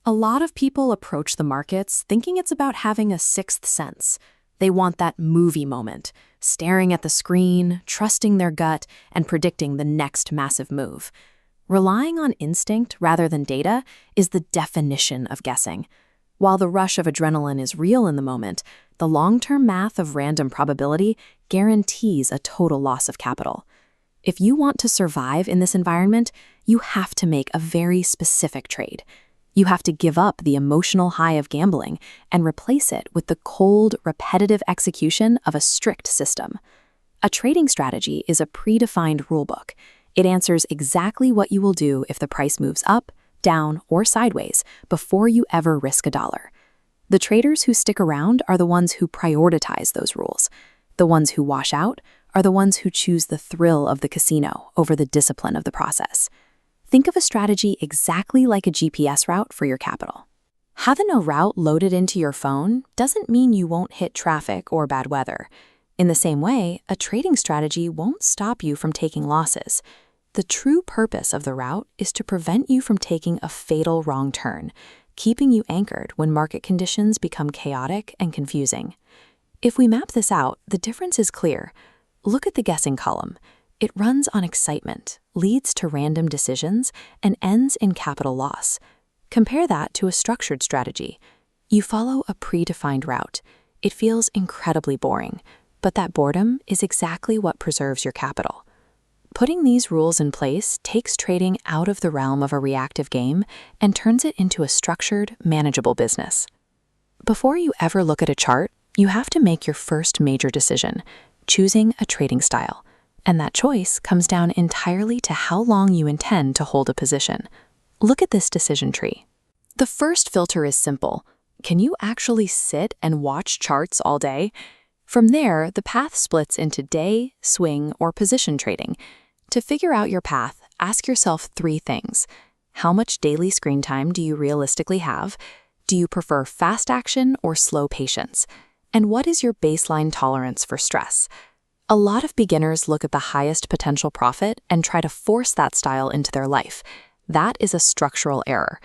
A lot of people approach the markets thinking it's about having a sixth sense. They want that movie moment, staring at the screen, trusting their gut, and predicting the next massive move. Relying on instinct rather than data is the definition of guessing. While the rush of adrenaline is real in the moment, the long-term math of random probability guarantees a total loss of capital. If you want to survive in this environment, you have to make a very specific trade. You have to give up the emotional high of gambling and replace it with the cold, repetitive execution of a strict system. A trading strategy is a predefined rulebook. It answers exactly what you will do if the price moves up, down, or sideways before you ever risk a dollar. The traders who stick around are the ones who prioritize those rules. The ones who wash out are the ones who choose the thrill of the casino over the discipline of the process. Think of a strategy exactly like a GPS route for your capital. Having a route loaded into your phone doesn't mean you won't hit traffic or bad weather. In the same way, a trading strategy won't stop you from taking losses. The true purpose of the route is to prevent you from taking a fatal wrong turn, keeping you anchored when market conditions become chaotic and confusing. If we map this out, the difference is clear. Look at the guessing column. It runs on excitement, leads to random decisions, and ends in capital loss. Compare that to a structured strategy. You follow a predefined route. It feels incredibly boring, but that boredom is exactly what preserves your capital. Putting these rules in place takes trading out of the realm of a reactive game and turns it into a structured, manageable business. Before you ever look at a chart, you have to make your first major decision, choosing a trading style. And that choice comes down entirely to how long you intend to hold a position. Look at this decision tree. The first filter is simple. Can you actually sit and watch charts all day? From there, the path splits into day, swing, or position trading. To figure out your path, ask yourself 3 things. How much daily screen time do you realistically have? Do you prefer fast action or slow patience? And what is your baseline tolerance for stress? A lot of beginners look at the highest potential profit and try to force that style into their life. That is a structural error.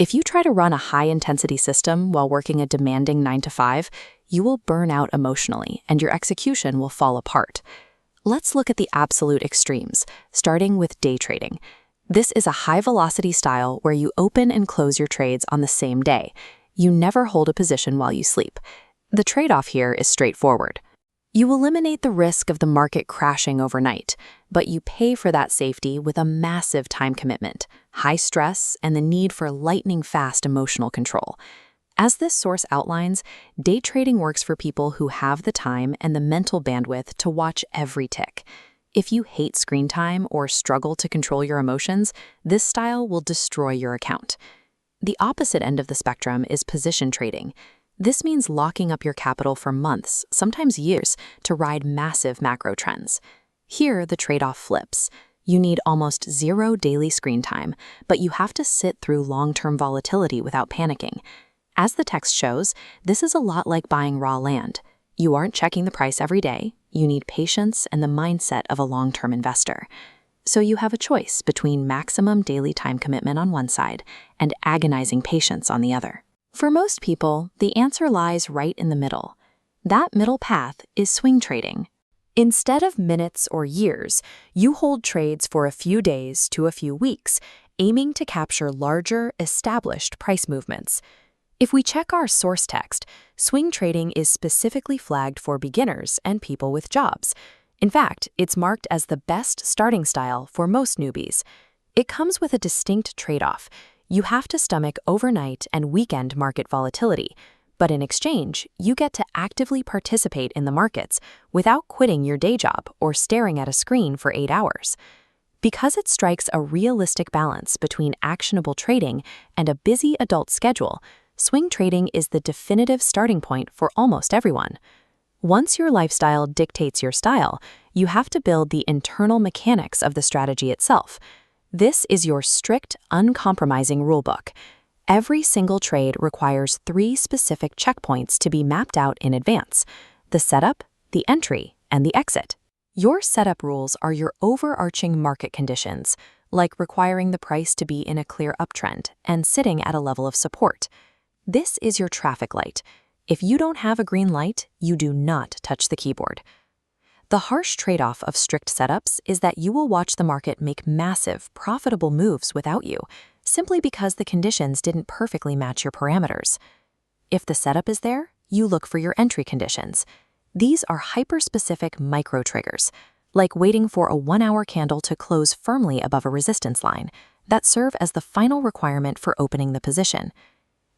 If you try to run a high-intensity system while working a demanding 9-to-5, you will burn out emotionally and your execution will fall apart. Let's look at the absolute extremes, starting with day trading. This is a high-velocity style where you open and close your trades on the same day. You never hold a position while you sleep. The trade-off here is straightforward. You eliminate the risk of the market crashing overnight, but you pay for that safety with a massive time commitment, high stress, and the need for lightning-fast emotional control. As this source outlines, day trading works for people who have the time and the mental bandwidth to watch every tick. If you hate screen time or struggle to control your emotions, this style will destroy your account. The opposite end of the spectrum is position trading. This means locking up your capital for months, sometimes years, to ride massive macro trends. Here, the trade-off flips. You need almost 0 daily screen time, but you have to sit through long-term volatility without panicking. As the text shows, this is a lot like buying raw land. You aren't checking the price every day. You need patience and the mindset of a long-term investor. So you have a choice between maximum daily time commitment on one side and agonizing patience on the other. For most people, the answer lies right in the middle. That middle path is swing trading. Instead of minutes or years, you hold trades for a few days to a few weeks, aiming to capture larger, established price movements. If we check our source text, swing trading is specifically flagged for beginners and people with jobs. In fact, it's marked as the best starting style for most newbies. It comes with a distinct trade-off. You have to stomach overnight and weekend market volatility, but in exchange, you get to actively participate in the markets without quitting your day job or staring at a screen for 8 hours. Because it strikes a realistic balance between actionable trading and a busy adult schedule, swing trading is the definitive starting point for almost everyone. Once your lifestyle dictates your style, you have to build the internal mechanics of the strategy itself. This is your strict, uncompromising rulebook. Every single trade requires 3 specific checkpoints to be mapped out in advance: the setup, the entry, and the exit. Your setup rules are your overarching market conditions: like requiring the price to be in a clear uptrend and sitting at a level of support. This is your traffic light. If you don't have a green light, you do not touch the keyboard. The harsh trade-off of strict setups is that you will watch the market make massive, profitable moves without you, simply because the conditions didn't perfectly match your parameters. If the setup is there, you look for your entry conditions. These are hyper-specific micro-triggers, like waiting for a 1-hour candle to close firmly above a resistance line, that serve as the final requirement for opening the position.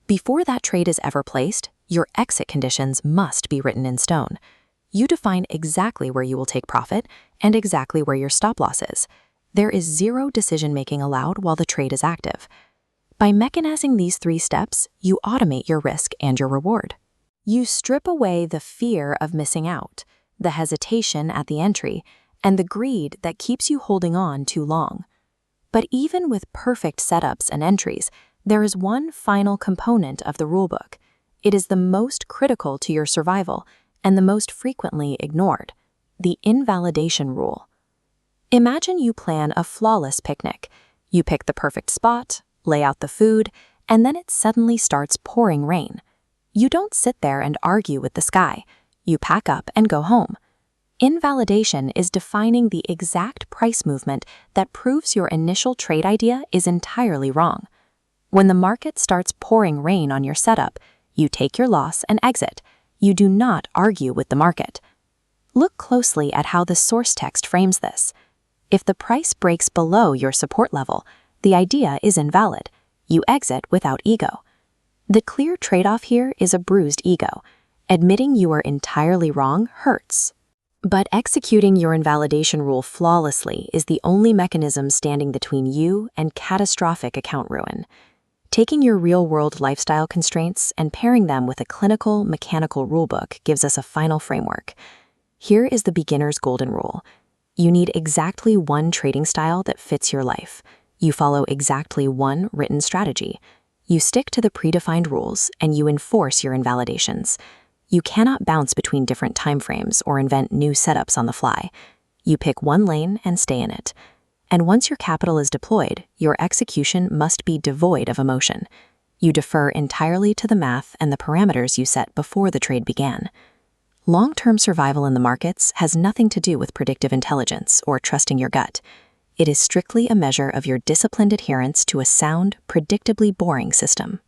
Before that trade is ever placed, your exit conditions must be written in stone. You define exactly where you will take profit and exactly where your stop loss is. There is zero decision-making allowed while the trade is active. By mechanizing these 3 steps, you automate your risk and your reward. You strip away the fear of missing out, the hesitation at the entry, and the greed that keeps you holding on too long. But even with perfect setups and entries, there is one final component of the rulebook. It is the most critical to your survival and the most frequently ignored: the invalidation rule. Imagine you plan a flawless picnic. You pick the perfect spot, lay out the food, and then it suddenly starts pouring rain. You don't sit there and argue with the sky. You pack up and go home. Invalidation is defining the exact price movement that proves your initial trade idea is entirely wrong. When the market starts pouring rain on your setup, you take your loss and exit. You do not argue with the market. Look closely at how the source text frames this. If the price breaks below your support level, the idea is invalid. You exit without ego. The clear trade-off here is a bruised ego. Admitting you are entirely wrong hurts. But executing your invalidation rule flawlessly is the only mechanism standing between you and catastrophic account ruin. Taking your real-world lifestyle constraints and pairing them with a clinical, mechanical rulebook gives us a final framework. Here is the beginner's golden rule. You need exactly one trading style that fits your life. You follow exactly one written strategy. You stick to the predefined rules and you enforce your invalidations. You cannot bounce between different timeframes or invent new setups on the fly. You pick one lane and stay in it. And once your capital is deployed, your execution must be devoid of emotion. You defer entirely to the math and the parameters you set before the trade began. Long-term survival in the markets has nothing to do with predictive intelligence or trusting your gut. It is strictly a measure of your disciplined adherence to a sound, predictably boring system.